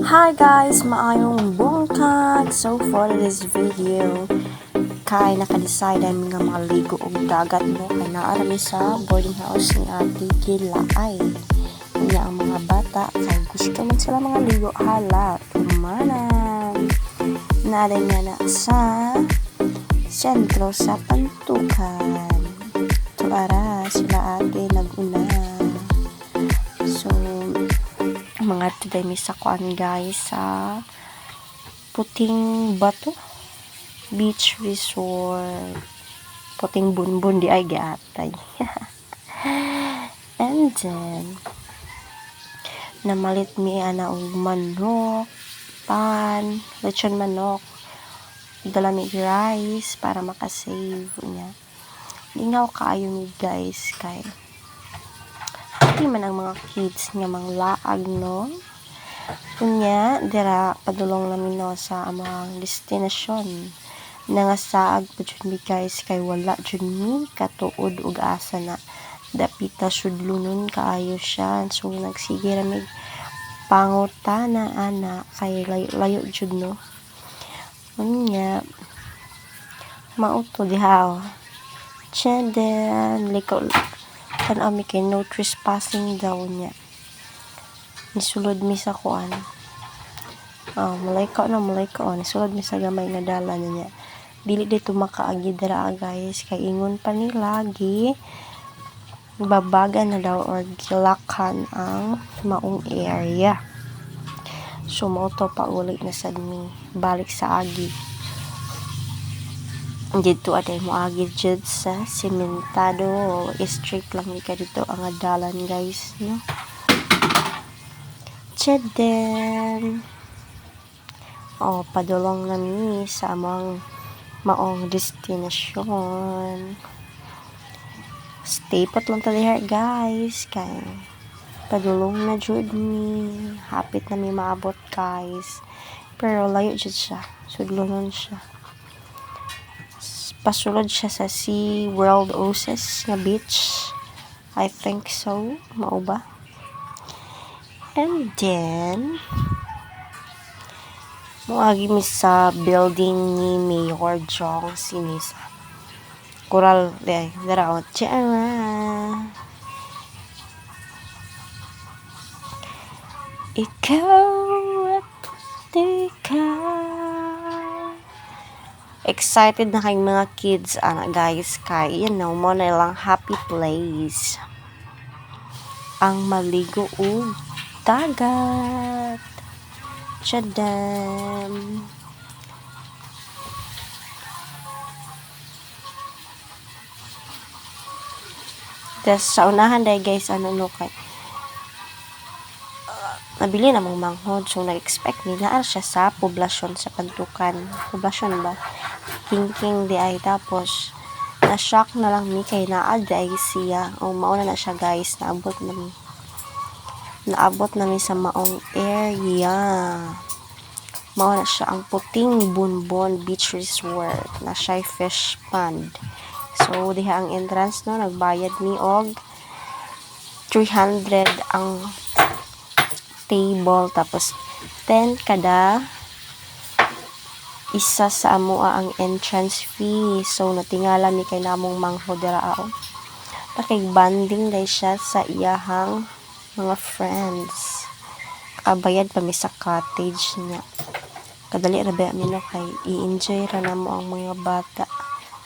Hi guys! Maayong bungkag! So for this video, kay nakadecide ang mga maligo og dagat mo kay naarami sa boarding house ni Ate Gilaay. Kanya ang mga bata kay gusto man sila mga ligo hala tumanan. Naara niya na sa sentro sa Pantukan. Tuara sila ate naguna. So mga today may sakuan guys sa Puting Bato Beach Resort. Puting Bunbun di ay giatay. And then namalit mi ana og manok, pan, lechon manok. Dala mi rice para makasave niya. Lingaw kaayo mi guys kay di man ang mga kids nga manglaag no. Kunya dira padulong namin no sa amang destinasyon. Nangasaag po jud mi guys kay wala jud mi katuod og asa na dapita sudlunon kaayo siya. So nagsige ra mi pangutana ana kay layo jud no. Kunya mauto diha. Chenden liko tanaw mi kay no trespassing daw niya. Nisulod mi sa kuan. Mulay ka nisulod mi sa gamay nga dala niya. Dili dito makaagi dira guys kay ingon pa ni lagi babaga na daw or gilakhan ang maong area. So moto pa uli na sad mi balik sa agi. Dito aday mo agi jud sa sementado straight lang ni ka dito ang adalan guys no. Cheden padulong na mi sa amang maong destinasyon. Stay put lang tali guys kay padulong na jud mi hapit na mi maabot guys pero layo jud siya sudlonon siya. Pasulod siya sa Sea World Oasis nga beach. I think so. Mao ba? And then moagi mi sa building ni Mayor Jong Sinisa. Coral dara tiara. Ikaw at ikaw. Excited na kayong mga kids ana guys kay mo na lang happy place ang maligo og dagat. Chadam. Sa unahan dahil guys no kay nabili na mong manghod so nag-expect nila siya sa poblasyon sa Pantukan. Poblasyon ba? King di ay tapos na-shock na lang mi kay naad ay siya mauna na siya guys naabot na mi sa maong area. Mauna siya ang Puting Bunbun Beach Resort na siya fish pond. So diha ang entrance no nagbayad mi og 300 ang table tapos 10 kada isa sa amoa ang entrance fee. So natingala mi kay namong manghod dira banding dai siya sa iyahang mga friends. Kabayad pa mi sa cottage niya. Kadali ra ba mi no kay i-enjoy ra namo ang mga bata.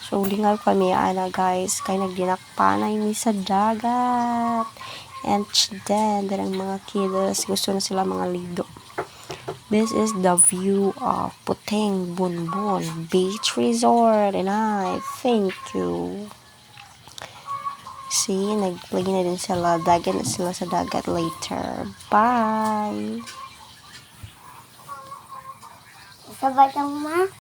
So lingaw pa mi ana guys kay nagdinakpanay mi sa dagat. And then ang mga kids gusto na sila mga ligo. This is the view of Puting Bunbun Beach Resort and I thank you. See, nagplagi na din sila. Dagat na sila sa dagat later. Bye! Sabay ka ma?